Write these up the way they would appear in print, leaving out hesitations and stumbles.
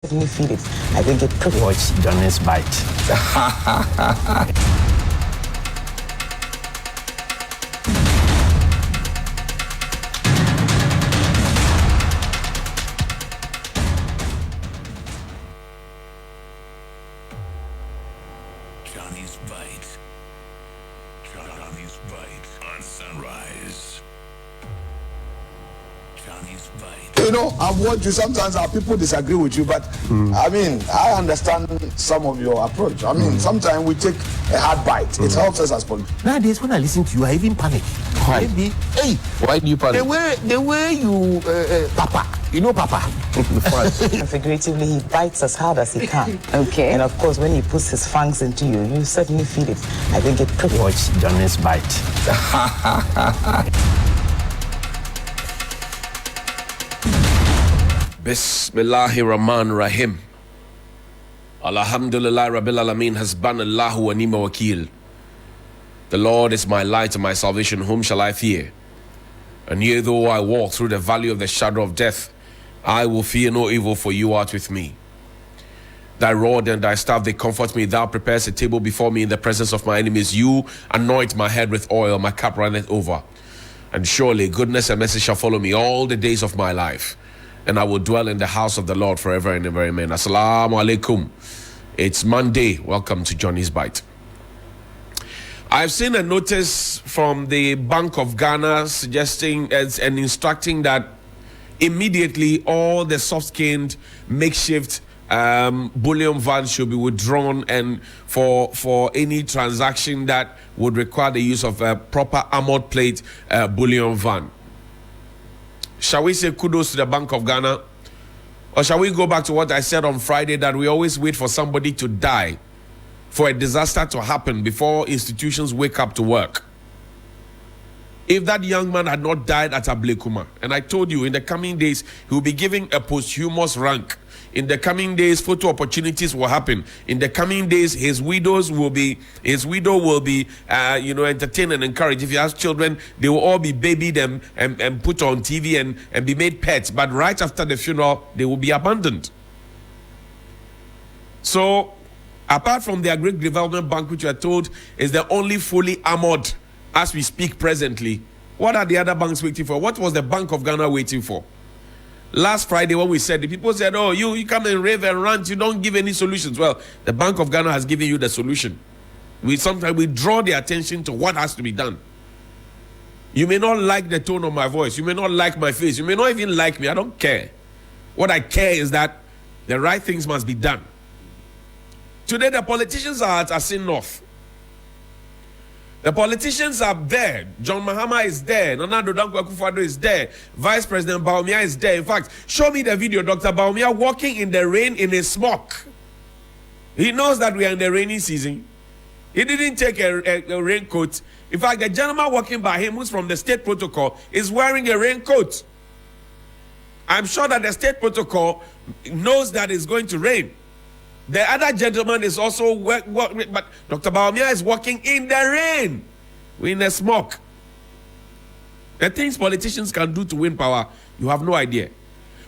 certainly feel it. I think it could watch Johnny's Bite. Johnny's Bite. Johnny's Bite on Sunrise. Johnny's Bite. You know, I've watched you. Sometimes our people disagree with you, but I mean, I understand some of your approach. I mean, sometimes we take a hard bite. It helps us as politicians. Nowadays, when I listen to you, I even panic. Why? Maybe, hey, Why do you panic? the way you, Papa, you know Papa. Figuratively, he bites as hard as he can. Okay. And of course, when he puts his fangs into you, you certainly feel it. I think it could Watch Johnny's Bite. Bismillahir Rahman Rahim. Alhamdulillah Rabbil Alameen Hasbanallahu wa ni'mal wakil. The Lord is my light and my salvation, whom shall I fear? And yea, though I walk through the valley of the shadow of death, I will fear no evil, for you art with me. Thy rod and thy staff, they comfort me. Thou preparest a table before me in the presence of my enemies. You anoint my head with oil, my cup runneth over. And surely goodness and mercy shall follow me all the days of my life, and I will dwell in the house of the Lord forever and ever. Amen. Assalamu alaikum. It's Monday. Welcome to Johnny's Bite. I've seen a notice from the Bank of Ghana suggesting and instructing that immediately all the soft-skinned makeshift bullion vans should be withdrawn, and for any transaction that would require the use of a proper armored plate bullion van. Shall we say kudos to the Bank of Ghana? Or shall we go back to what I said on Friday, that we always wait for somebody to die, for a disaster to happen before institutions wake up to work? If that young man had not died at Ablekuma, and I told you in the coming days he will be given a posthumous rank. In the coming days, photo opportunities will happen. In the coming days, his widow will be entertained and encouraged. If he has children, they will all be babied and put on TV and be made pets. But right after the funeral, they will be abandoned. So, apart from the Agri Development Bank, which we are told is the only fully armored as we speak presently, what are the other banks waiting for? What was the Bank of Ghana waiting for? Last Friday when we said, the people said, oh, you come and rave and rant, you don't give any solutions. Well, the Bank of Ghana has given you the solution. Sometimes we draw the attention to what has to be done. You may not like the tone of my voice. You may not like my face. You may not even like me. I don't care. What I care is that the right things must be done. Today, the politicians are at Asin North. The politicians are there. John Mahama is there. Nana Addo Dankwa Akufo-Addo is there. Vice President Bawumia is there. In fact, show me the video. Dr. Bawumia walking in the rain in a smock. He knows that we are in the rainy season. He didn't take a raincoat. In fact, the gentleman walking by him, who's from the state protocol, is wearing a raincoat. I'm sure that the state protocol knows that it's going to rain. The other gentleman is also but Dr. Bawumia is walking in the rain, in the smoke. The things politicians can do to win power, you have no idea.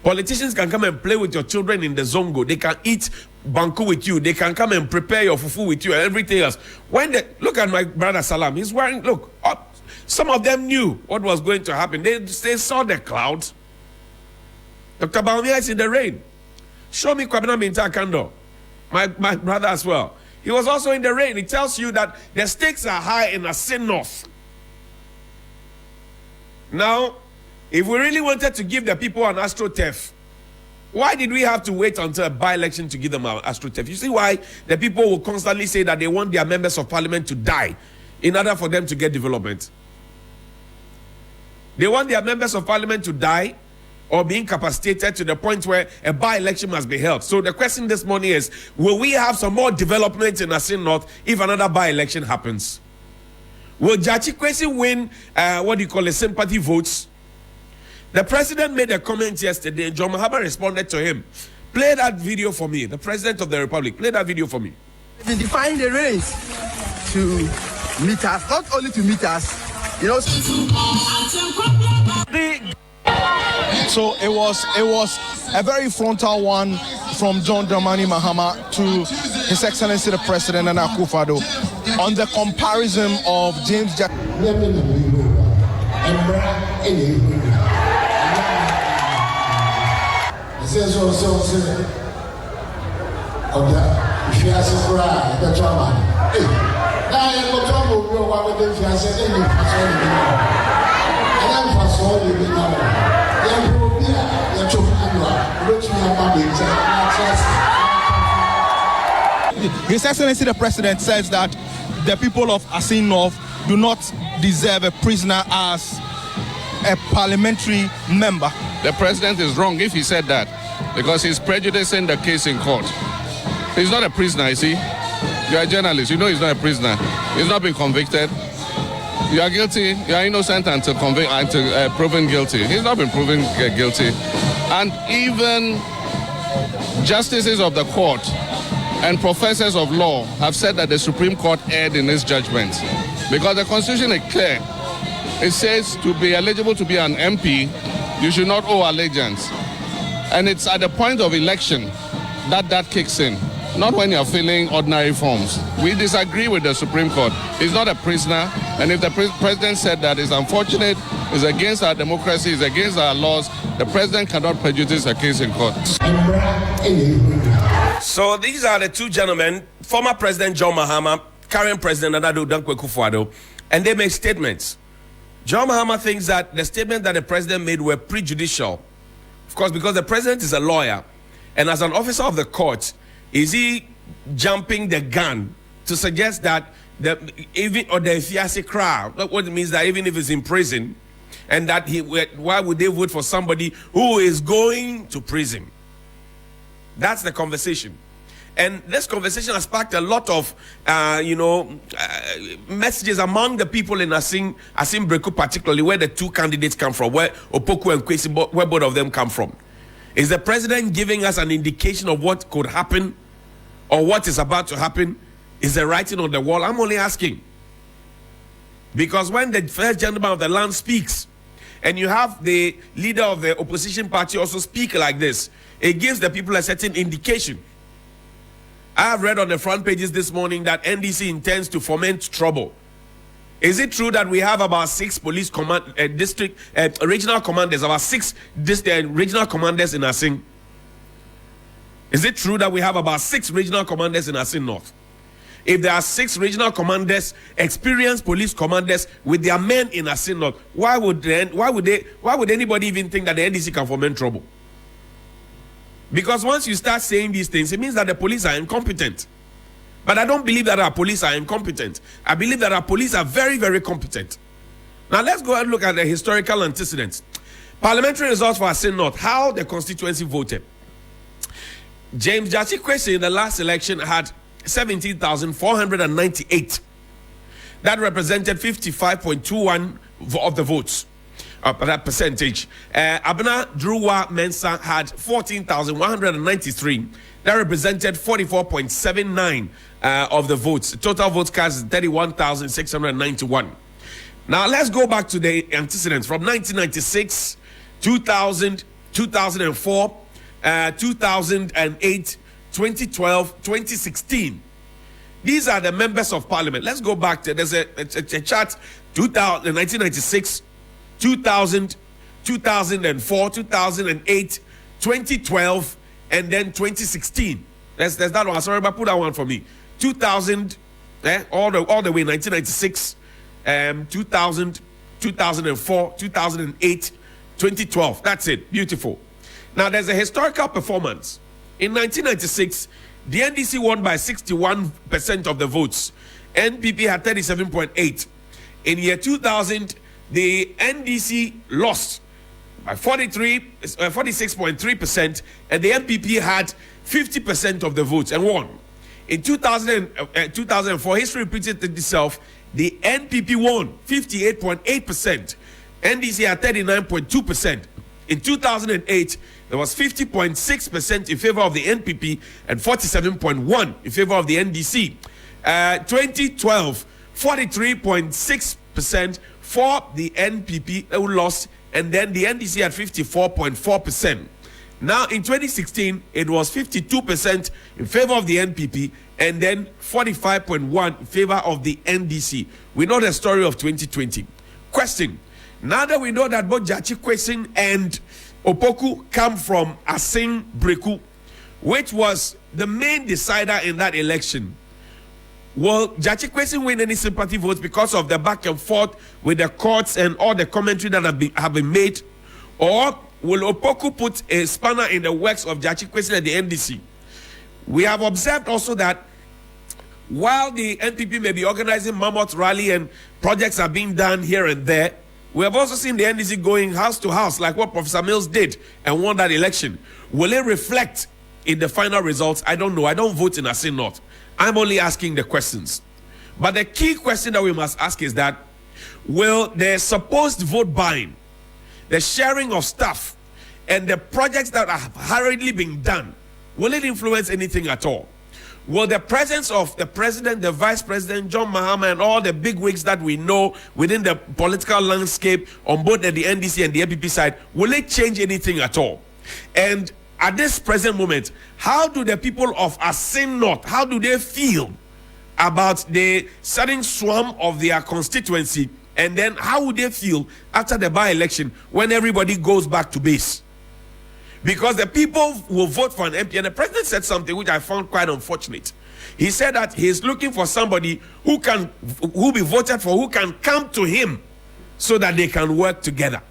Politicians can come and play with your children in the zongo. They can eat banku with you. They can come and prepare your fufu with you and everything else. Look at my brother Salam. He's wearing, look, some of them knew what was going to happen. They saw the clouds. Dr. Bawumia is in the rain. Show me Kwabena Minta Kando. My brother as well. He was also in the rain. It tells you that the stakes are high in Asin North. Now, if we really wanted to give the people an AstroTurf, why did we have to wait until a by-election to give them an AstroTurf? You see why the people will constantly say that they want their members of parliament to die in order for them to get development. They want their members of parliament to die or be incapacitated to the point where a by-election must be held. So the question this morning is, will we have some more development in Asin North if another by-election happens? Will Jachi Kwesi win, sympathy votes? The president made a comment yesterday, and John Mahama responded to him. Play that video for me, the president of the republic. Play that video for me. Been defining the race to meet us, not only to meet us, you know. So it was a very frontal one from John Dramani Mahama to His Excellency the President Nana Akufo-Addo on the comparison of James Jack. His Excellency the President says that the people of Asin North do not deserve a prisoner as a parliamentary member. The President is wrong if he said that, because he's prejudicing the case in court. He's not a prisoner, you see. You're a journalist, you know he's not a prisoner. He's not been convicted. You are guilty, you are innocent until proven guilty. He's not been proven guilty. And even justices of the court and professors of law have said that the Supreme Court erred in its judgment. Because the Constitution is clear. It says to be eligible to be an MP, you should not owe allegiance. And it's at the point of election that kicks in, not when you're filling ordinary forms. We disagree with the Supreme Court. He's not a prisoner, and if the President said that, it's unfortunate, it's against our democracy, it's against our laws. The President cannot prejudice a case in court. So these are the two gentlemen, former President John Mahama, current President Nana Dankwa Akufo-Addo, and they make statements. John Mahama thinks that the statement that the President made were prejudicial. Of course, because the President is a lawyer, and as an officer of the court, is he jumping the gun to suggest that the fiancé crowd, what it means that even if he's in prison, and that why would they vote for somebody who is going to prison? That's the conversation. And this conversation has sparked a lot of, messages among the people in Asin Breku, particularly where the two candidates come from, where Opoku and Kwesi, where both of them come from. Is the President giving us an indication of what could happen or what is about to happen? Is the writing on the wall? I'm only asking. Because when the first gentleman of the land speaks, and you have the leader of the opposition party also speak like this, it gives the people a certain indication. I have read on the front pages this morning that NDC intends to foment trouble. Is it true that we have about 6 police regional commanders, about 6 regional commanders in Asin? Is it true that we have about 6 regional commanders in Asin North? If there are 6 regional commanders, experienced police commanders with their men in Asin North, why would anybody even think that the NDC can foment trouble? Because once you start saying these things, it means that the police are incompetent. But I don't believe that our police are incompetent. I believe that our police are very, very competent. Now let's go and look at the historical antecedents. Parliamentary results for Asin North, how the constituency voted. James Gyakye Kwesi in the last election had 17,498. That represented 55.21% of the votes. That percentage. Abena Druwa Mensah had 14,193. That represented 44.79% of the votes. Total votes cast is 31,691. Now let's go back to the antecedents from 1996, 2000, 2004, 2008, 2012, 2016. These are the members of parliament. Let's go back to, there's a chart, 1996, 2000, 2004, 2008, 2012, and then 2016. That's that one. Sorry, but put that one for me. 2000, all the way, 1996, 2000, 2004, 2008, 2012. That's it. Beautiful. Now, there's a historical performance. In 1996, the NDC won by 61% of the votes. NPP had 37.8%. In year 2000, the NDC lost by 46.3%, and the NPP had 50% of the votes and won. In 2004, history repeated itself. The NPP won 58.8%. NDC had 39.2%. In 2008, there was 50.6% in favor of the NPP and 47.1% in favor of the NDC. 2012, 43.6% for the NPP, who lost and then the NDC at 54.4%. Now, in 2016, it was 52% in favor of the NPP and then 45.1% in favor of the NDC. We know the story of 2020. Question: now that we know that both Gyakye Quayson and Opoku come from Asin Breku, which was the main decider in that election, will Gyakye Quayson win any sympathy votes because of the back and forth with the courts and all the commentary that have been made? Or will Opoku put a spanner in the works of Gyakye Quayson and the NDC? We have observed also that while the NPP may be organizing mammoth rally and projects are being done here and there, we have also seen the NDC going house to house like what Professor Mills did and won that election. Will it reflect in the final results? I don't know. I don't vote in Asin North. I'm only asking the questions. But the key question that we must ask is that will the supposed vote buying, the sharing of stuff, and the projects that have hurriedly been done, will it influence anything at all? Will the presence of the president, the vice president, John Mahama, and all the big wigs that we know within the political landscape on both the NDC and the NPP side, will it change anything at all? And at this present moment, how do the people of Asin North, how do they feel about the sudden swarm of their constituency? And then how would they feel after the by-election when everybody goes back to base? Because the people will vote for an MP, and the president said something which I found quite unfortunate. He said that he's looking for somebody who be voted for, who can come to him so that they can work together.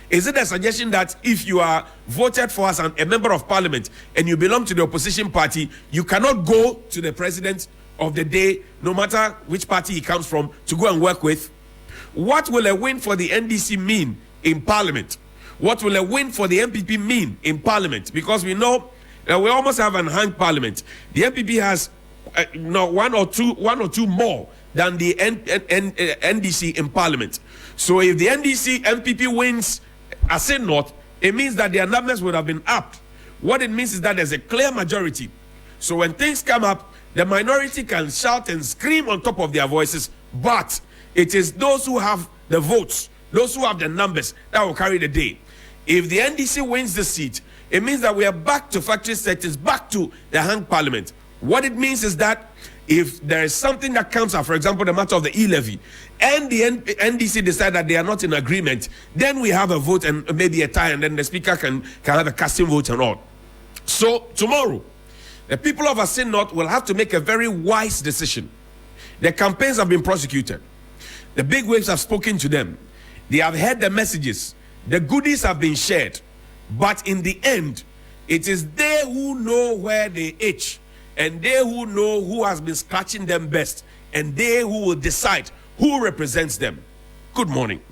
Is it a suggestion that if you are voted for as a member of parliament and you belong to the opposition party, you cannot go to the president of the day, no matter which party he comes from, to go and work with? What will a win for the NDC mean in parliament? What will a win for the NPP mean in parliament? Because we know that we almost have an hung parliament. The NPP has one or two more than the NDC in parliament. So if the NPP wins Asin North, it means that their numbers would have been upped. What it means is that there's a clear majority. So when things come up, the minority can shout and scream on top of their voices, but it is those who have the votes, those who have the numbers, that will carry the day. If the NDC wins the seat, it means that we are back to factory settings, back to the hung parliament. What it means is that if there is something that comes up, for example, the matter of the e-levy, and the NDC decide that they are not in agreement, then we have a vote and maybe a tie, and then the speaker can have a casting vote and all. So tomorrow, the people of Asin North will have to make a very wise decision. The campaigns have been prosecuted. The big waves have spoken to them. They have heard the messages. The goodies have been shared. But in the end, it is they who know where they itch, and they who know who has been scratching them best, and they who will decide who represents them. Good morning.